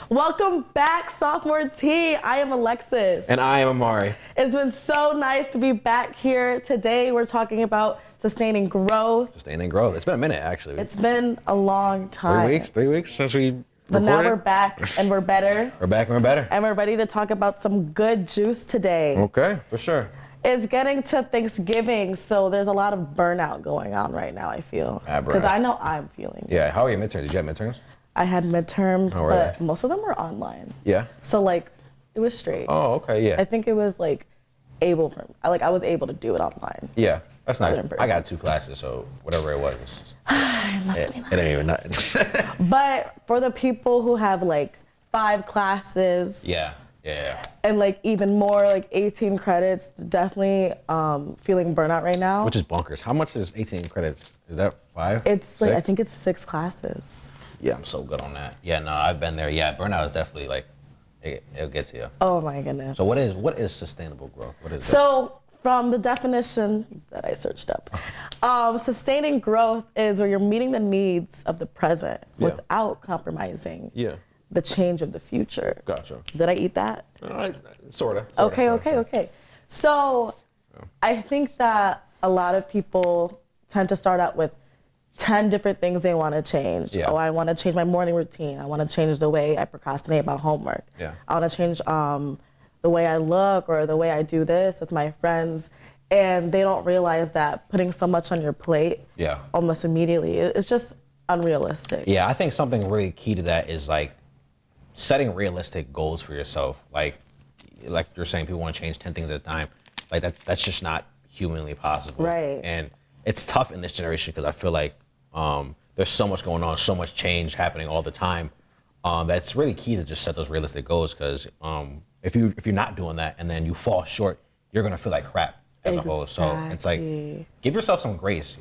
Welcome back, Sophomore T. I am Alexis. And I am Amari. It's been so nice to be back here. Today we're talking about sustaining growth. Sustaining growth. It's been a minute, actually. It's been a long time. 3 weeks since we But recorded. now we're back and we're better. We're back and we're better. And we're ready to talk about some good juice today. Okay, for sure. It's getting to Thanksgiving, so there's a lot of burnout going on right now, I feel. Because I know I'm feeling it. Yeah, how are your midterms? Did you have midterms? I had midterms, Oh, but really? most of them were online. Yeah. So like, it was straight. Oh, okay, yeah. I think it was like I was able to do it online. Yeah, that's nice. in person. I got 2 classes, so whatever it was, it ain't even nothing. But for the people who have like 5 classes Yeah. and like even more, like 18 credits, definitely feeling burnout right now. Which is bonkers. How much is 18 credits? Is that 5? It's like, I 6? think it's 6 classes. Yeah, I'm so good on that. Yeah, no, I've been there. Yeah, burnout is definitely like, it'll get to you. Oh my goodness. So what is sustainable growth? What is that? So from the definition that I searched up, sustaining growth is where you're meeting the needs of the present without compromising the change of the future. Gotcha. Did I eat that? Sorta. Okay. So I think that a lot of people tend to start out with 10 different things they want to change. Yeah. Oh, I want to change my morning routine. I want to change the way I procrastinate about homework. Yeah. I want to change the way I look or the way I do this with my friends. And they don't realize that putting so much on your plate almost immediately, it's just unrealistic. Yeah, I think something really key to that is like setting realistic goals for yourself. Like you're saying, people want to change 10 things at a time. Like that's just not humanly possible. Right. And it's tough in this generation because I feel like there's so much going on, so much change happening all the time. That's really key to just set those realistic goals because if you're not doing that and then you fall short, you're gonna feel like crap as a whole. So it's like, give yourself some grace,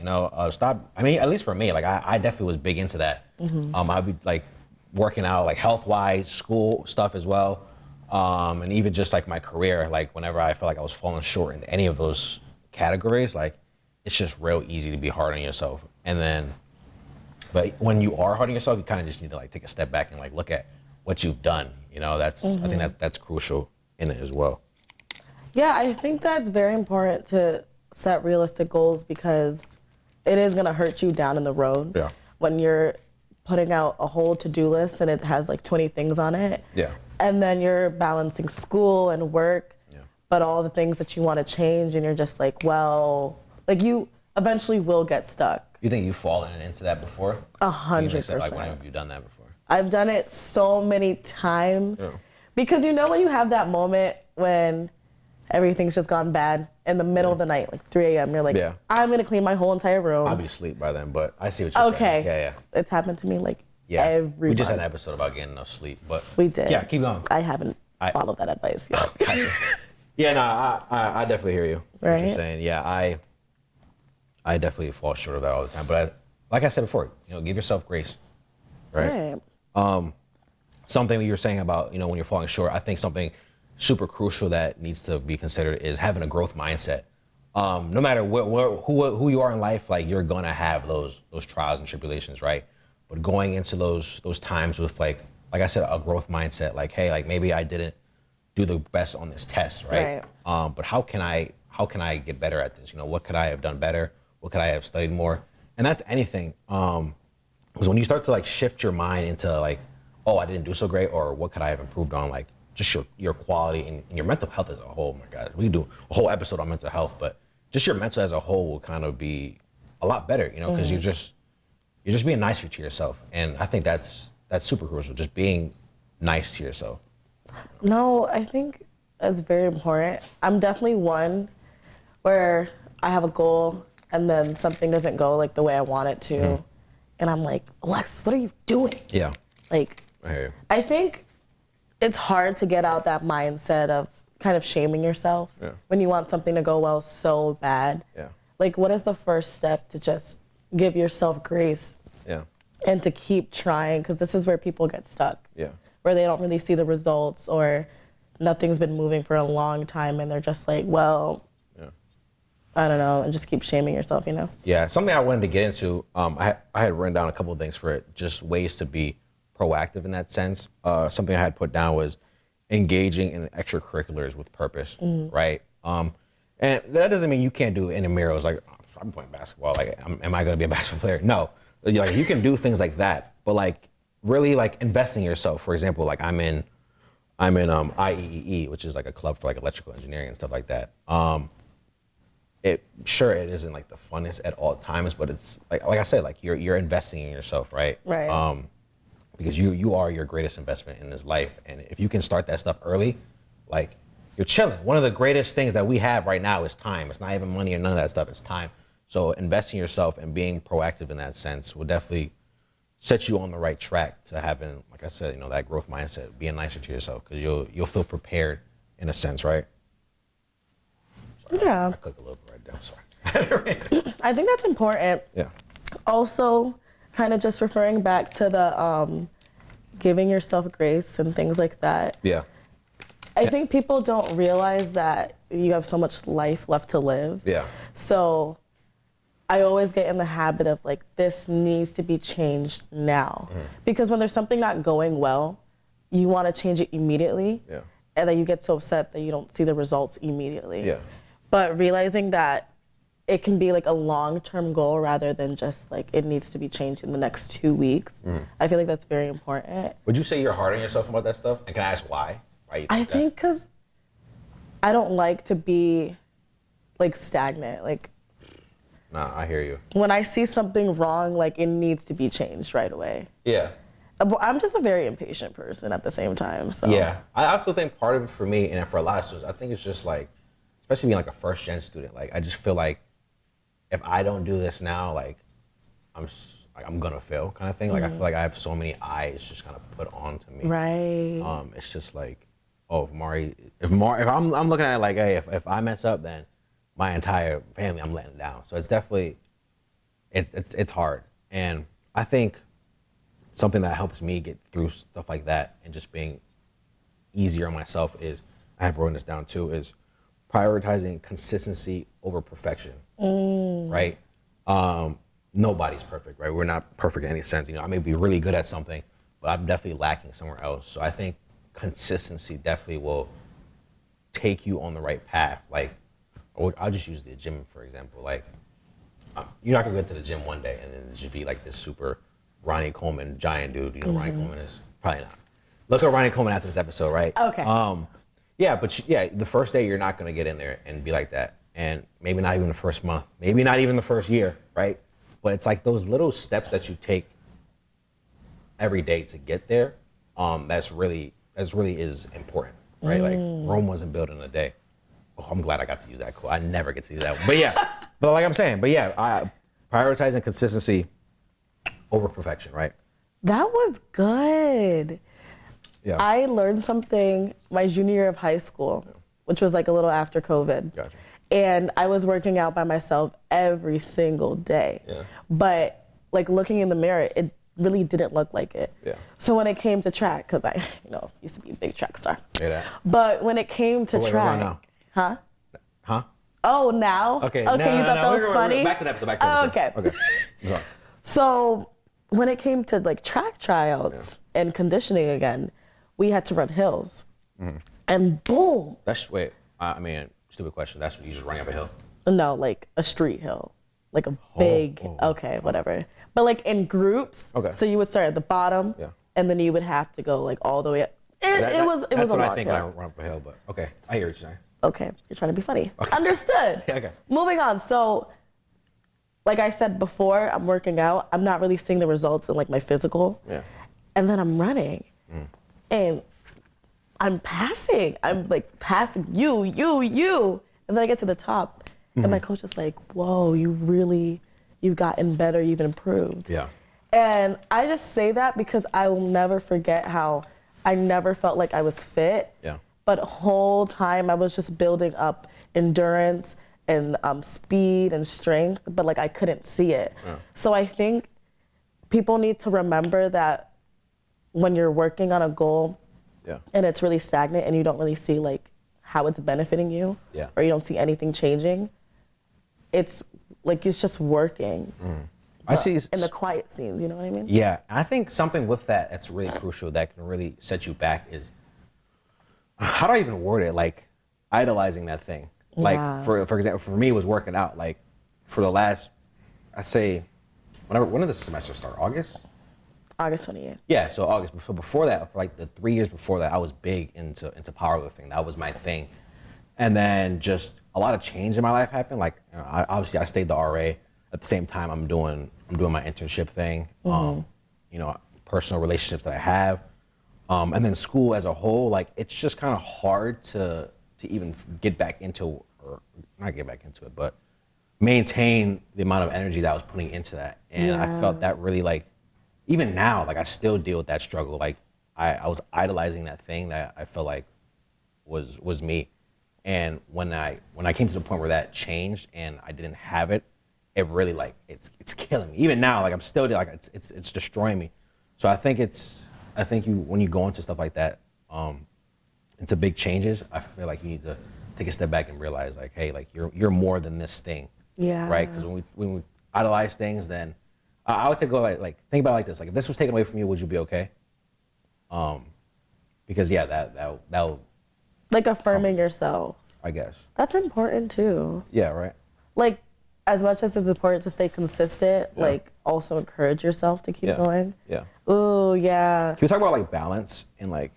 stop. I mean, at least for me, like I definitely was big into that. I'd be like working out like health-wise, school stuff as well. And even just like my career, like whenever I felt like I was falling short in any of those categories, like it's just real easy to be hard on yourself. And then, but when you are hard on yourself, you kind of just need to like take a step back and like look at what you've done. I think that's crucial in it as well. Yeah, I think that's very important to set realistic goals because it is gonna hurt you down in the road. Yeah. When you're putting out a whole to-do list and it has like 20 things on it. Yeah. And then you're balancing school and work, but all the things that you want to change and you're just like, well, like you eventually will get stuck. You think you've fallen into that before? 100%. Like, when have you done that before? I've done it so many times because when you have that moment when everything's just gone bad in the middle of the night, like 3 a.m., you're like, I'm going to clean my whole entire room. I'll be asleep by then, but I see what you're saying. Yeah. It's happened to me like every We just had month. an episode about getting enough sleep, but We did. Yeah, keep going. I haven't followed that advice yet. Gotcha. Yeah, no, I definitely hear you. Right? What you're saying. Yeah, I definitely fall short of that all the time. But like I said before, give yourself grace, right? Something you were saying about, when you're falling short, I think something super crucial that needs to be considered is having a growth mindset. No matter who you are in life, like you're gonna have those trials and tribulations, right? But going into those times with like I said, a growth mindset, like, hey, like maybe I didn't do the best on this test, right? But how can I get better at this? What could I have done better? What could I have studied more? And that's anything. Because when you start to like shift your mind into like, oh, I didn't do so great, or what could I have improved on? Like just your quality and your mental health as a whole. Oh my God, we could do a whole episode on mental health, but just your mental as a whole will kind of be a lot better, because you're just being nicer to yourself. And I think that's super crucial, just being nice to yourself. No, I think that's very important. I'm definitely one where I have a goal and then something doesn't go like the way I want it to. And I'm like, Alexis, what are you doing? Yeah. Like, I hear you. I think it's hard to get out that mindset of kind of shaming yourself when you want something to go well so bad. Yeah. Like, what is the first step to just give yourself grace and to keep trying? Because this is where people get stuck. Yeah. Where they don't really see the results or nothing's been moving for a long time and they're just like, well, I don't know, and just keep shaming yourself, Yeah, something I wanted to get into, I had written down a couple of things for it, just ways to be proactive in that sense, something I had put down was engaging in extracurriculars with purpose, right? And that doesn't mean you can't do intramurals. Like, I'm playing basketball. Like, am I going to be a basketball player? No. Like, you can do things like that, but like really like investing in yourself. For example, like I'm in IEEE, which is like a club for like electrical engineering and stuff like that. It isn't like the funnest at all times, but it's like I said, like you're investing in yourself, right? Right. Because you are your greatest investment in this life, and if you can start that stuff early, like you're chilling. One of the greatest things that we have right now is time. It's not even money or none of that stuff. It's time. So investing in yourself and being proactive in that sense will definitely set you on the right track to having, like I said, that growth mindset, being nicer to yourself, because you'll feel prepared in a sense, right? Sorry, Yeah. I cooked a little bit right there. I'm sorry. I think that's important. Yeah. Also, kind of just referring back to the giving yourself grace and things like that. Yeah. I think people don't realize that you have so much life left to live. Yeah. So I always get in the habit of like, this needs to be changed now. Because when there's something not going well, you want to change it immediately. Yeah. And then you get so upset that you don't see the results immediately. Yeah. But realizing that it can be like a long-term goal rather than just like it needs to be changed in the next 2 weeks. I feel like that's very important. Would you say you're hard on yourself about that stuff? And can I ask why? Why you I think think because I don't like to be like stagnant. Like, Nah, I hear you. when I see something wrong, like it needs to be changed right away. Yeah. But I'm just a very impatient person at the same time. So Yeah. I also think part of it for me and for a lot of students, I think it's just like, especially being like a first gen student, like I just feel like if I don't do this now, like I'm gonna fail kind of thing. Like I feel like I have so many eyes just kind of put onto me. Right. It's just like, oh, if I'm looking at it like, hey, if I mess up, then my entire family I'm letting down. So it's definitely, it's hard. And I think something that helps me get through stuff like that and just being easier on myself is, I have written this down too, is prioritizing consistency over perfection, right? Nobody's perfect, right? We're not perfect in any sense. I may be really good at something, but I'm definitely lacking somewhere else. So I think consistency definitely will take you on the right path. Like, I'll just use the gym, for example. Like, you're not gonna go to the gym one day and then just be like this super Ronnie Coleman giant dude. Ronnie Coleman is probably not. Look at Ronnie Coleman after this episode, right? Okay. Yeah, but the first day you're not gonna get in there and be like that, and maybe not even the first month, maybe not even the first year, right? But it's like those little steps that you take every day to get there. That's really is important, right? Like Rome wasn't built in a day. Oh, I'm glad I got to use that quote. I never get to use that one. But yeah, but like I'm saying, prioritizing consistency over perfection, right? That was good. Yeah. I learned something my junior year of high school, which was like a little after COVID. Gotcha. And I was working out by myself every single day. Yeah. But like looking in the mirror, it really didn't look like it. Yeah. So when it came to track, because I used to be a big track star. Hear that? But when it came to Wait, track, now. huh? Oh, now? Okay. Okay, no, you thought that was funny? Back to the episode. Back to the episode. Okay. Okay. I'm sorry. So when it came to like track tryouts and conditioning again, we had to run hills. And boom. Stupid question. That's when you just running up a hill. No, like a street hill. Like a big, whatever. But like in groups. Okay. So you would start at the bottom and then you would have to go like all the way up. It was a That's what long I think hill. when I run up a hill, but okay. I hear what you're saying. Okay, you're trying to be funny. Okay. Understood. Okay. Moving on. So, like I said before, I'm working out. I'm not really seeing the results in like my physical. Yeah. And then I'm running, and I'm passing. I'm like passing you, and then I get to the top, and my coach is like, "Whoa, you've gotten better. You've improved." Yeah. And I just say that because I will never forget how I never felt like I was fit. Yeah. But whole time I was just building up endurance and speed and strength, but like I couldn't see it. Yeah. So I think people need to remember that when you're working on a goal and it's really stagnant and you don't really see like how it's benefiting you or you don't see anything changing, it's like it's just working. in the quiet scenes, you know what I mean? Yeah, I think something with that that's really crucial that can really set you back is, how do I even word it? Like, idolizing that thing. Like, for example, for me, it was working out. Like, for the last, I'd say, when did the semester start? August? August 28th. Yeah, so August. So before that, for like the 3 years before that, I was big into powerlifting. That was my thing. And then just a lot of change in my life happened. Like, you know, obviously I stayed the RA. At the same time, I'm doing my internship thing. You know, personal relationships that I have, and then school as a whole. Like, it's just kind of hard to even get back into, or not get back into it, but maintain the amount of energy that I was putting into that. And I felt that really, like, even now, like, I still deal with that struggle. Like, I was idolizing that thing that I felt like was me. And when I came to the point where that changed and I didn't have it, it really, like, it's killing me. Even now, like, I'm still, like, it's destroying me. So I think when you go into stuff like that, into big changes, I feel like you need to take a step back and realize, like, hey, like, you're more than this thing. Yeah. Right? Because when we idolize things, then I would say go like think about it like this. Like, if this was taken away from you, would you be okay? Because yeah, that would, like, affirming yourself, I guess. that's important too. Yeah, right. Like, as much as it's important to stay consistent, like, also encourage yourself to keep going. Yeah. Ooh, yeah. Can we talk about, like, balance in, like,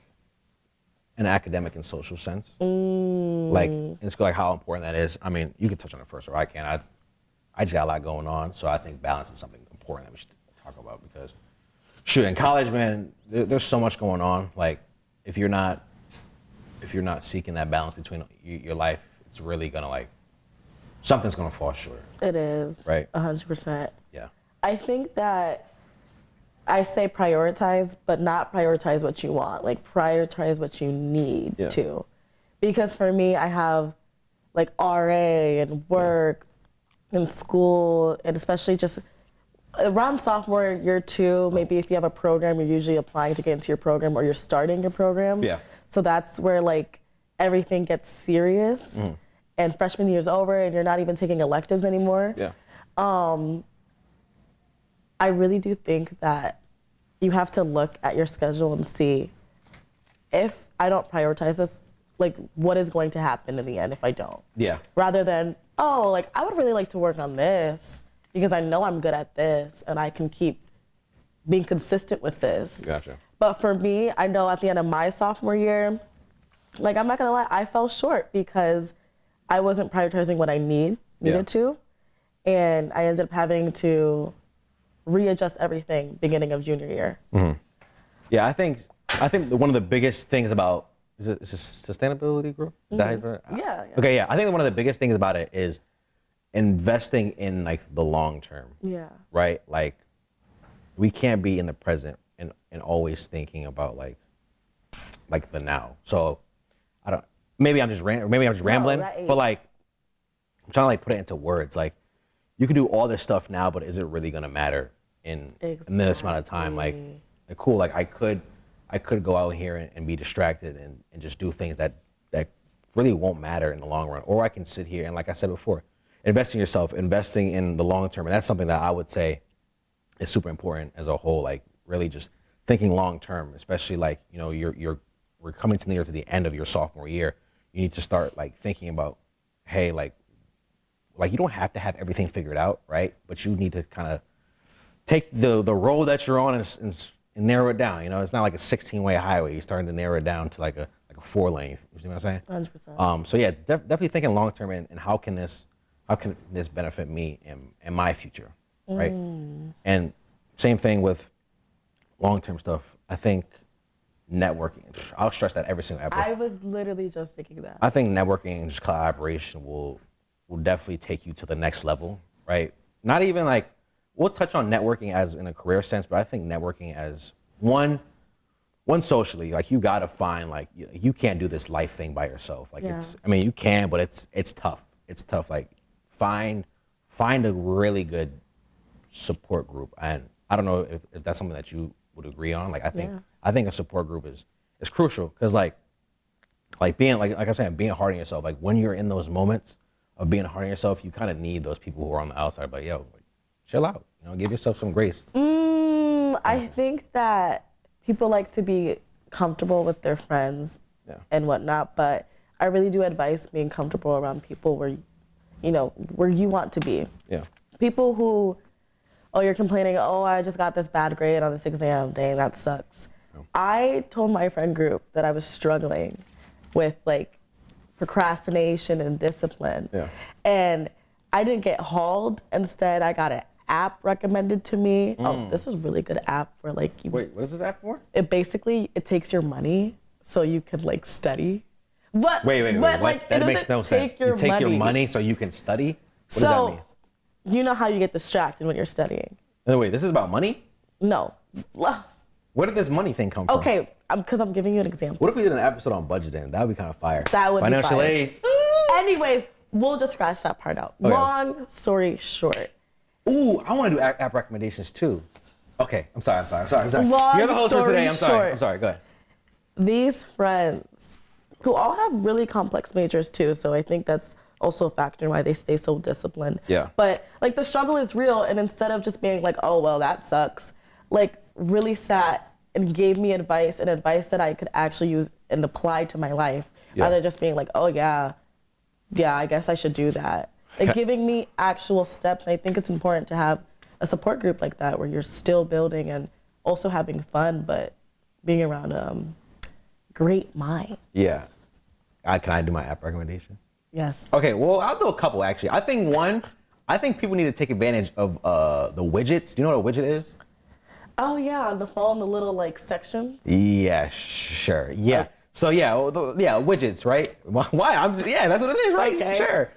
an academic and social sense? Like, in school, like, how important that is. I mean, you can touch on it first, or I can. I just got a lot going on, so I think balance is something important that we should talk about, because, shoot, in college, man, there's so much going on. Like, if you're not seeking that balance between your life, it's really gonna, like, something's gonna fall short. It is. Right. 100%. Yeah. I think that I say prioritize, but not prioritize what you want. Like, prioritize what you need to. Because for me, I have, like, RA and work and school, and especially just around sophomore year 2, maybe if you have a program, you're usually applying to get into your program, or you're starting your program. Yeah. So that's where, like, everything gets serious. And freshman year's over and you're not even taking electives anymore. Yeah. I really do think that you have to look at your schedule and see, if I don't prioritize this, like, what is going to happen in the end if I don't? Yeah. Rather than, oh, like, I would really like to work on this because I know I'm good at this and I can keep being consistent with this. Gotcha. But for me, I know at the end of my sophomore year, like, I'm not gonna lie, I fell short because I wasn't prioritizing what I needed to, and I ended up having to readjust everything beginning of junior year. Yeah, I think one of the biggest things about, is it sustainability group? Is that how you put it? Yeah. Okay, yeah. I think one of the biggest things about it is investing in, like, the long term. Yeah. Right? Like, we can't be in the present and always thinking about, like the now. So maybe I'm just rambling, but, like, I'm trying to, like, put it into words. Like, you can do all this stuff now, but is it really gonna matter in this amount of time? Like, cool, like, I could go out here and be distracted and just do things that really won't matter in the long run. Or I can sit here and, like I said before, invest in yourself, investing in the long term. And that's something that I would say is super important as a whole. Like, really just thinking long term, especially, like, you know, we're coming near to the end of your sophomore year. You need to start, like, thinking about, hey, like you don't have to have everything figured out, right? But you need to kind of take the road that you're on and narrow it down. You know, it's not like a 16-way highway. You're starting to narrow it down to like a 4-lane. You see what I'm saying? 100%. So yeah, definitely thinking long term and how can this benefit me in my future, right? And same thing with long term stuff. I think networking. I'll stress that every single episode. I was literally just thinking that. I think networking and just collaboration will definitely take you to the next level, right? Not even like, we'll touch on networking as in a career sense, but I think networking as one socially, like, you gotta find, like, you can't do this life thing by yourself. Like, I mean, you can, but it's tough. It's tough. Like, find a really good support group. And I don't know if that's something that you would agree on. Like, I think a support group is crucial, because like being like I'm saying, being hard on yourself. Like, when you're in those moments of being hard on yourself, you kind of need those people who are on the outside. But yo, chill out. You know, give yourself some grace. I think that people like to be comfortable with their friends and whatnot, but I really do advise being comfortable around people where, you know, where you want to be. Yeah. People who, oh, you're complaining, oh, I just got this bad grade on this exam, dang, that sucks. Yeah. I told my friend group that I was struggling with like procrastination and discipline. Yeah. And I didn't get hauled. Instead, I got an app recommended to me. Oh, this is a really good app for like you. Wait, what is this app for? It basically, it takes your money so you can like study. But wait, what? Like, that makes no sense. You take your money so you can study? What does that mean? You know how you get distracted when you're studying. No, wait, this is about money? No. Where did this money thing come from? Okay, because I'm giving you an example. What if we did an episode on budgeting? That would be kind of fire. That would Financial be fire. aid. Anyways, we'll just scratch that part out. Okay. Long story short. Ooh, I want to do app recommendations too. Okay, I'm sorry. Long You're the host for today. I'm short. sorry. Go ahead. These friends, who all have really complex majors too, so I think that's also a factor in why they stay so disciplined. Yeah. But like the struggle is real, and instead of just being like, oh well, that sucks, like really sat and gave me advice that I could actually use and apply to my life, rather than just being like, oh yeah, I guess I should do that. Like giving me actual steps. I think it's important to have a support group like that where you're still building and also having fun, but being around great minds. Yeah. Can I do my app recommendation? Yes. Okay, well, I'll do a couple actually. I think people need to take advantage of the widgets. Do you know what a widget is? Oh yeah, on the phone, the little like sections. Yeah, sure. Yeah. So widgets, right? Why? That's what it is, right? Okay. Sure.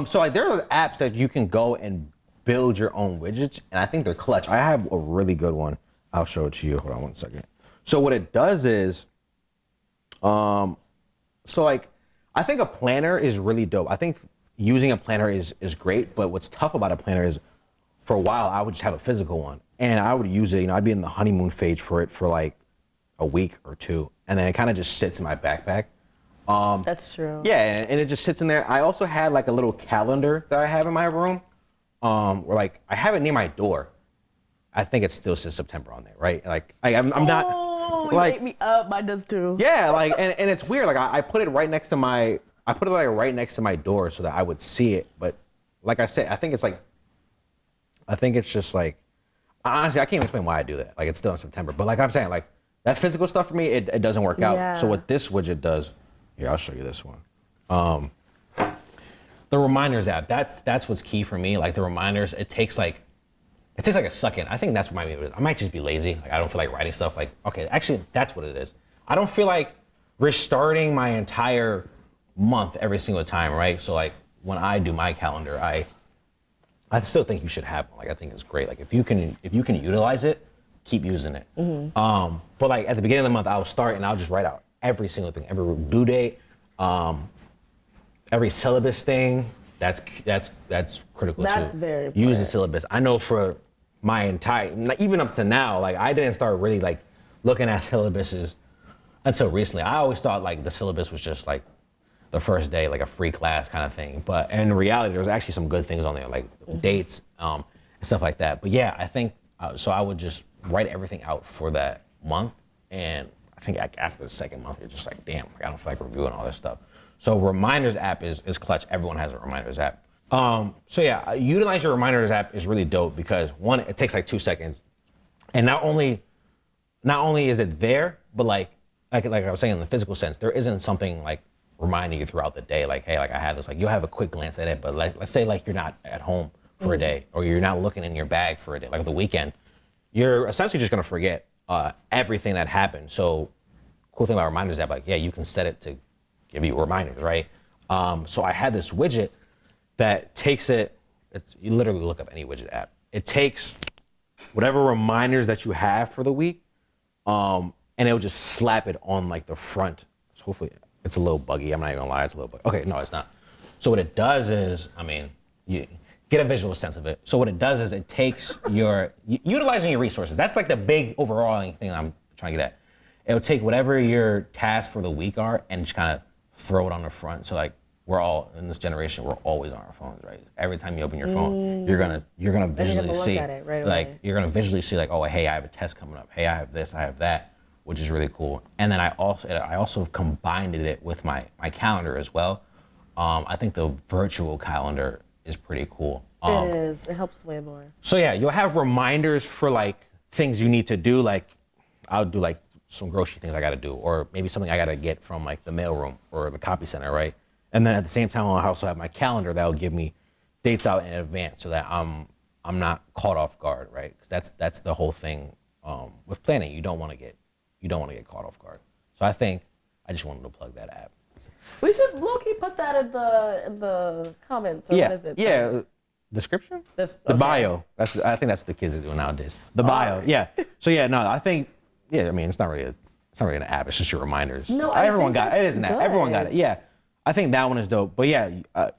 So like there are apps that you can go and build your own widgets, and I think they're clutch. I have a really good one. I'll show it to you. Hold on one second. So what it does is, so like, I think a planner is really dope. I think using a planner is great, but what's tough about a planner is, for a while I would just have a physical one, and I would use it. You know, I'd be in the honeymoon phase for it for like a week or two, and then it kind of just sits in my backpack. That's true. Yeah, and it just sits in there. I also had like a little calendar that I have in my room, where like I have it near my door. I think it still says September on there, right? Like I'm not. Oh, like, you ate me up. Mine does too. Yeah, like and it's weird. Like I put it right next to my. I put it like right next to my door so that I would see it. But like I said, I think it's just like, honestly, I can't even explain why I do that. Like it's still in September, but like I'm saying, like that physical stuff for me, it doesn't work out. Yeah. So what this widget does. Here, I'll show you this one. The reminders app, that's what's key for me. Like the reminders, it takes like a second. I think that's what I might just be lazy. Like I don't feel like writing stuff. Like, okay, actually that's what it is. I don't feel like restarting my entire month every single time, right? So like when I do my calendar, I still think you should have one. Like I think it's great. Like if you can utilize it, keep using it. Mm-hmm. But like at the beginning of the month, I'll start and I'll just write out every single thing, every due date, every syllabus thing. That's critical too. That's very important. Use the syllabus. I know for my entire, even up to now, like I didn't start really like looking at syllabuses until recently. I always thought like the syllabus was just like the first day, like a free class kind of thing. But in reality, there's actually some good things on there, like dates and stuff like that. But yeah, I think, so I would just write everything out for that month. And I think after the second month, you're just like, damn, I don't feel like reviewing all this stuff. So reminders app is clutch. Everyone has a reminders app. So yeah, utilize your reminders app is really dope because one, it takes like 2 seconds. And not only is it there, but like I was saying in the physical sense, there isn't something like reminding you throughout the day, like, hey, like I have this, like you'll have a quick glance at it, but like, let's say like you're not at home for a day or you're not looking in your bag for a day, like the weekend, you're essentially just gonna forget everything that happened. So cool thing about reminders app, like, yeah, you can set it to give you reminders, right? So I had this widget that takes it, you literally look up any widget app. It takes whatever reminders that you have for the week, and it'll just slap it on like the front. So hopefully, it's a little buggy. I'm not even gonna lie, it's a little buggy. Okay, no, it's not. So what it does is, I mean, you get a visual sense of it. So what it does is it takes utilizing your resources. That's like the big overall thing I'm trying to get at. It'll take whatever your tasks for the week are and just kind of throw it on the front. So like we're all in this generation. We're always on our phones, right? Every time you open your phone, you're gonna visually see, you're gonna visually see like, oh, hey, I have a test coming up. Hey, I have this, I have that, which is really cool. And then I also combined it with my calendar as well. I think the virtual calendar is pretty cool. It is. It helps way more. So yeah, you'll have reminders for like things you need to do. Like I'll do like some grocery things I gotta do, or maybe something I gotta get from like the mailroom or the copy center, right? And then at the same time, I'll also have my calendar that'll give me dates out in advance so that I'm not caught off guard, right? Because that's the whole thing with planning. You don't want to get caught off guard. So I think I just wanted to plug that app. We should low-key put that in the comments. So Yeah, what is it? yeah. Description? The bio. I think that's what the kids are doing nowadays. The bio. Yeah. So yeah, no, I think I mean it's not really an app. It's just your reminders. No, everyone got it. It is an app. Everyone got it. Yeah. I think that one is dope. But yeah,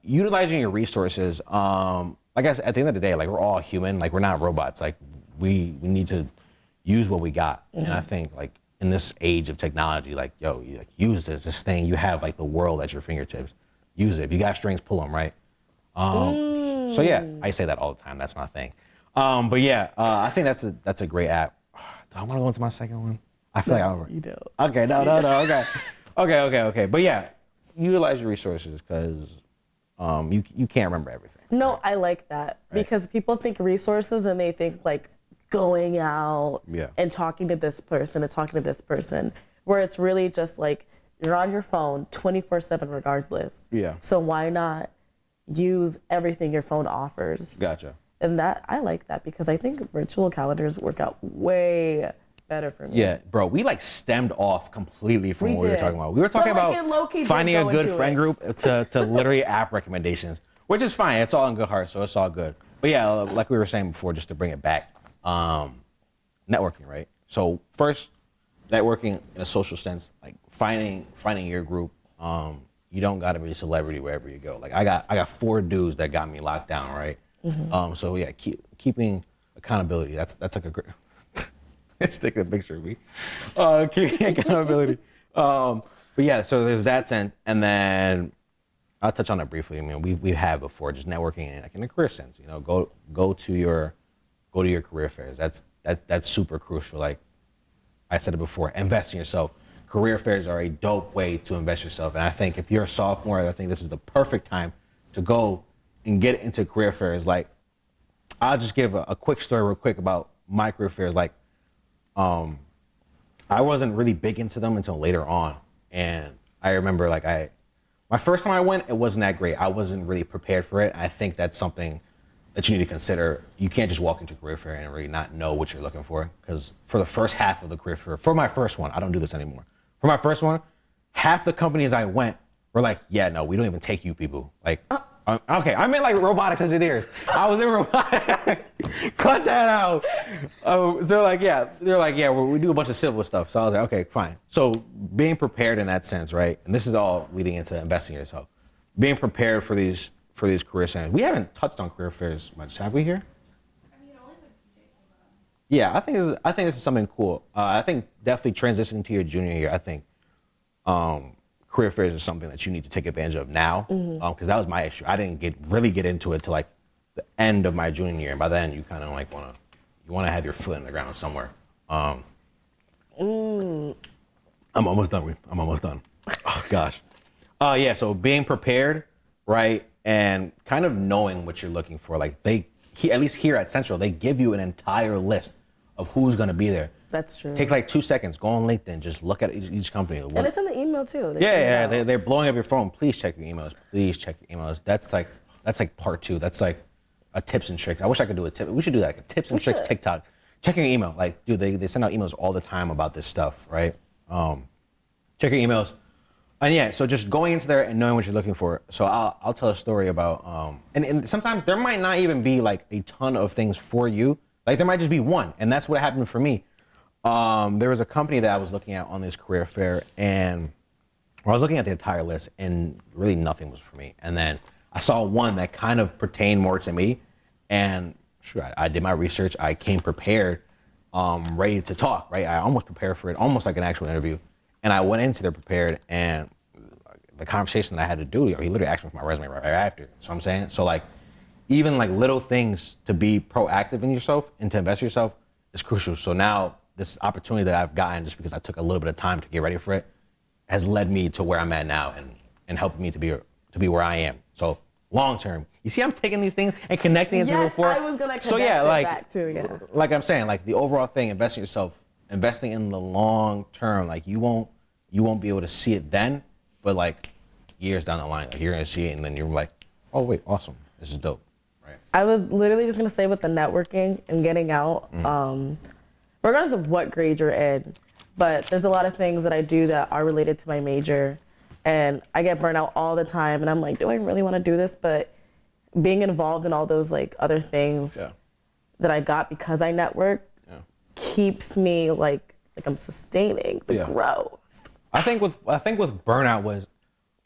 utilizing your resources. Like I said, at the end of the day, like we're all human. Like we're not robots. Like we need to use what we got. Mm-hmm. And I think like in this age of technology, like use this thing. You have like the world at your fingertips. Use it. If you got strings, pull them, right? So yeah, I say that all the time. That's my thing. But yeah, I think that's a great app. Do I want to go into my second one? I feel like I You do. Okay, no. Okay. But yeah, utilize your resources because you can't remember everything. No, I like that because people think resources and they think like going out and talking to this person and talking to this person, where it's really just like you're on your phone 24/7 regardless. Yeah. So why not use everything your phone offers? Gotcha. And that I like that because I think virtual calendars work out way better for me. Yeah, bro, we like stemmed off completely from what we were talking about. We were talking about finding a good friend group to literally app recommendations, which is fine. It's all in good heart, so it's all good. But yeah, like we were saying before, just to bring it back, networking, right? So first, networking in a social sense, like finding your group. You don't gotta be a celebrity wherever you go. Like I got 4 dudes that got me locked down, right? Mm-hmm. So yeah, keeping accountability. That's like a great. Stick a picture of me. Keeping accountability. But yeah, so there's that sense, and then I'll touch on it briefly. I mean, we have before just networking like in a career sense. You know, go to your career fairs. That's super crucial. Like I said it before, invest in yourself. Career fairs are a dope way to invest yourself, and I think if you're a sophomore, I think this is the perfect time to go and get into career fairs. Like, I'll just give a quick story real quick about my career fairs. Like, I wasn't really big into them until later on, and I remember like my first time I went, it wasn't that great. I wasn't really prepared for it. I think that's something that you need to consider. You can't just walk into a career fair and really not know what you're looking for, because for the first half of the career fair, for my first one, I don't do this anymore. For my first one, half the companies I went were like, yeah, no, we don't even take you people. Like, okay, I meant like robotics engineers. I was in robotics. Cut that out. So they're like, yeah, we do a bunch of civil stuff. So I was like, okay, fine. So being prepared in that sense, right? And this is all leading into investing in yourself. Being prepared for these career fairs. We haven't touched on career fairs much, have we here? I mean, only when PJ came up. Yeah, I think this is something cool. I think definitely transitioning to your junior year, I think career fairs is something that you need to take advantage of now, because that was my issue. I didn't really get into it till like the end of my junior year, and by then you kind of like want to have your foot in the ground somewhere. I'm almost done. I'm almost done. Oh gosh. Yeah. So being prepared, right, and kind of knowing what you're looking for. Like at least here at Central, they give you an entire list of who's going to be there. That's true. Take like 2 seconds, go on LinkedIn, just look at each company. And it's in the email too. They're blowing up your phone. Please check your emails. Please check your emails. That's like part 2. That's like a tips and tricks. I wish I could do a tip. We should do that, like a tips and tricks TikTok. Checking your email. Like, dude, they send out emails all the time about this stuff, right? Check your emails. And yeah, so just going into there and knowing what you're looking for. So I'll tell a story about, and sometimes there might not even be like a ton of things for you. Like there might just be one, and that's what happened for me. There was a company that I was looking at on this career fair, and I was looking at the entire list, and really nothing was for me. And then I saw one that kind of pertained more to me, and sure, I did my research. I came prepared, ready to talk, right? I almost prepared for it, almost like an actual interview. And I went into there prepared, and the conversation that I had to do, he literally asked me for my resume right after. So I'm saying, so like, even like little things to be proactive in yourself and to invest in yourself is crucial. So now this opportunity that I've gotten just because I took a little bit of time to get ready for it has led me to where I'm at now and helped me to be where I am. So long term, you see, I'm taking these things and connecting it to before. I was gonna connect it back too. Yeah. Like I'm saying, like the overall thing, investing in yourself, investing in the long term. Like you won't be able to see it then, but like years down the line, like you're gonna see it, and then you're like, oh wait, awesome, this is dope. I was literally just gonna say with the networking and getting out, regardless of what grade you're in, but there's a lot of things that I do that are related to my major, and I get burnt out all the time, and I'm like, do I really want to do this? But being involved in all those like other things that I got because I network keeps me like I'm sustaining the growth. I think with burnout was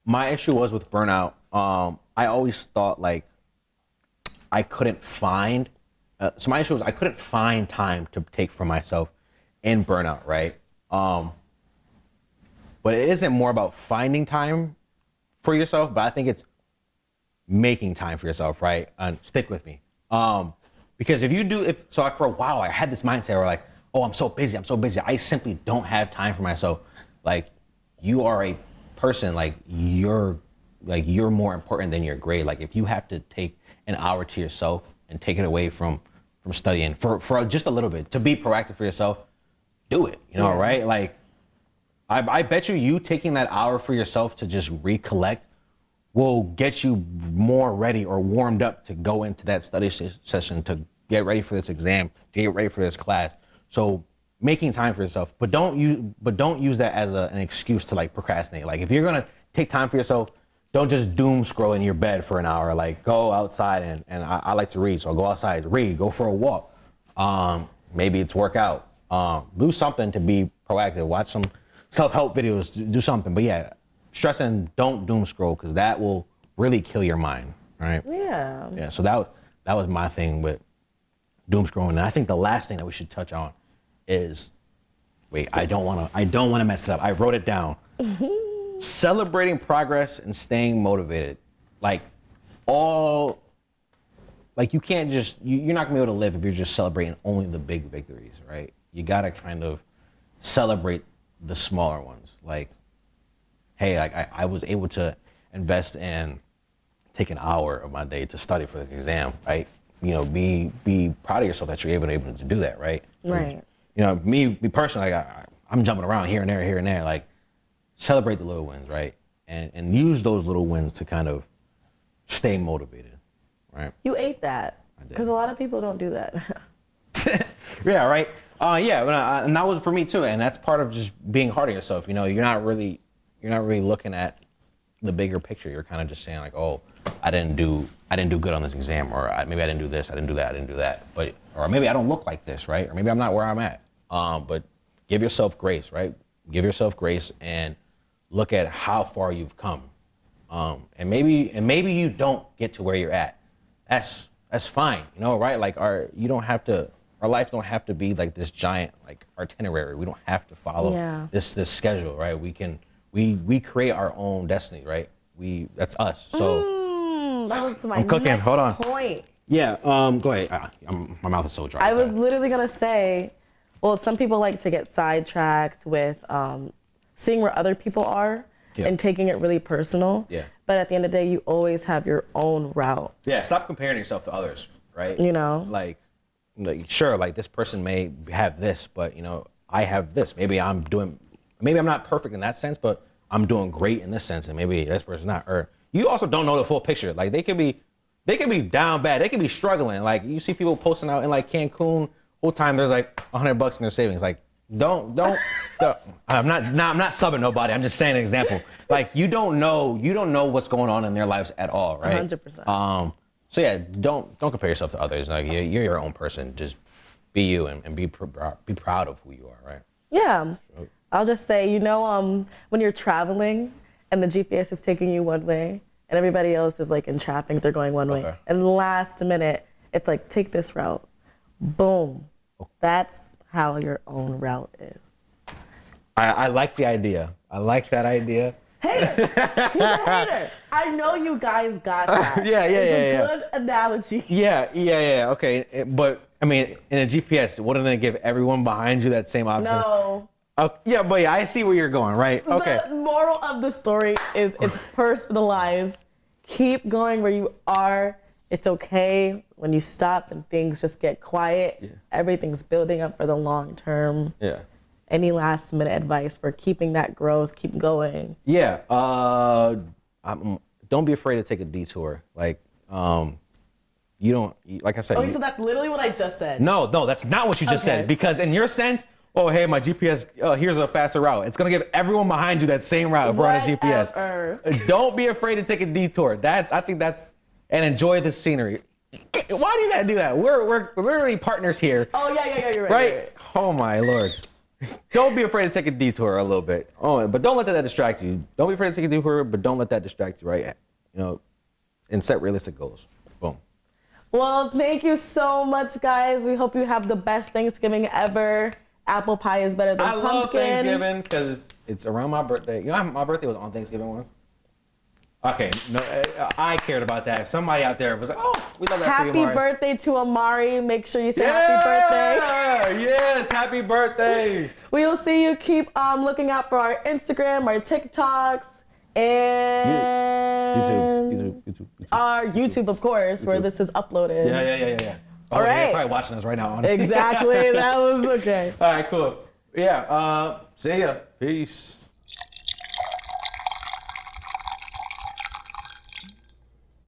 my issue was with burnout. I always thought like I couldn't find, so my issue was I couldn't find time to take for myself in burnout, right? But it isn't more about finding time for yourself, but I think it's making time for yourself, right? And stick with me. Because for a while I had this mindset where like, oh, I'm so busy, I simply don't have time for myself. Like, you are a person, like you're more important than your grade. Like if you have to take an hour to yourself and take it away from studying for just a little bit to be proactive for yourself, do it, right? Like I bet you taking that hour for yourself to just recollect will get you more ready or warmed up to go into that study session, to get ready for this exam, to get ready for this class. So making time for yourself, but don't use that as an excuse to like procrastinate. Like if you're gonna take time for yourself, don't just doom scroll in your bed for an hour. Like go outside and I like to read, so I'll go outside, read, go for a walk. Maybe it's work out. Do something to be proactive. Watch some self-help videos, do something. But yeah, stressing, don't doom scroll, because that will really kill your mind, right? Yeah. Yeah, so that was my thing with doom scrolling. And I think the last thing that we should touch on is, I don't wanna mess it up. I wrote it down. Celebrating progress and staying motivated. Like you can't just, you're not gonna be able to live if you're just celebrating only the big victories, right? You gotta kind of celebrate the smaller ones. Like, hey, like I was able to invest and take an hour of my day to study for this exam, right? Be proud of yourself that you're able to do that, right? Right. Me personally, like I'm jumping around here and there, like celebrate the little wins, right? And use those little wins to kind of stay motivated, right? You ate that. I did. Because a lot of people don't do that. Yeah, right. And that was for me too. And that's part of just being hard on yourself. You're not really looking at the bigger picture. You're kind of just saying like, oh, I didn't do good on this exam, or maybe I didn't do this, I didn't do that. Or maybe I don't look like this, right? Or maybe I'm not where I'm at. But give yourself grace, right? Give yourself grace and look at how far you've come. And maybe you don't get to where you're at. That's fine, right? Like our life don't have to be like this giant like itinerary. We don't have to follow this schedule, right? We create our own destiny, right? That's us. So that was my I'm cooking. next Hold on. point. Yeah. Go ahead. My mouth is so dry. I was literally gonna say, well, some people like to get sidetracked with seeing where other people are and taking it really personal. Yeah. But at the end of the day, you always have your own route. Yeah. Stop comparing yourself to others, right? Like sure, like this person may have this, but I have this. Maybe I'm not perfect in that sense, but I'm doing great in this sense, and maybe this person's not. Or you also don't know the full picture. Like they could be down bad. They could be struggling. Like you see people posting out in like Cancun, whole time there's like $100 in their savings. Like don't. I'm not subbing nobody. I'm just saying an example. Like you don't know what's going on in their lives at all, right? 100%. So yeah, don't compare yourself to others. Like you're your own person. Just be you and be proud of who you are, right? Yeah. I'll just say, when you're traveling and the GPS is taking you one way and everybody else is like in traffic, they're going one way. And the last minute, it's like, take this route. Boom. That's how your own route is. I like the idea. I like that idea. Hater. He's a hater. I know you guys got that. Yeah. It's a good analogy. Yeah. Okay, but I mean, in a GPS, wouldn't it give everyone behind you that same option? No. Yeah, but yeah, I see where you're going, right? Okay. The moral of the story is it's personalized. Keep going where you are. It's okay when you stop and things just get quiet. Yeah. Everything's building up for the long term. Yeah. Any last minute advice for keeping that growth, keep going? Yeah. Don't be afraid to take a detour. Like, you don't, like I said. Oh, so that's literally what I just said. No, that's not what you just said. Because in your sense, oh, hey, my GPS, here's a faster route. It's going to give everyone behind you that same route if we're on a GPS. Don't be afraid to take a detour. I think that's, and enjoy the scenery. Why do you got to do that? We're literally partners here. Oh, yeah, you're right. Right? Oh, my Lord. Don't be afraid to take a detour a little bit. Oh, but don't let that distract you. Don't be afraid to take a detour, but don't let that distract you, right? You know, and set realistic goals. Boom. Well, thank you so much, guys. We hope you have the best Thanksgiving ever. Apple pie is better than pumpkin. I love Thanksgiving because it's around my birthday. You know, my birthday was on Thanksgiving once. Okay, no, I cared about that. If somebody out there was like, oh, we love that. Happy birthday to Amari. Make sure you say happy birthday. Yes, happy birthday. We'll see you. Keep looking out for our Instagram, our TikToks, and YouTube. Our YouTube, of course, where this is uploaded. Yeah. Oh, All right. You're probably watching us right now. Exactly. That was okay. All right, cool. Yeah, see ya. Peace.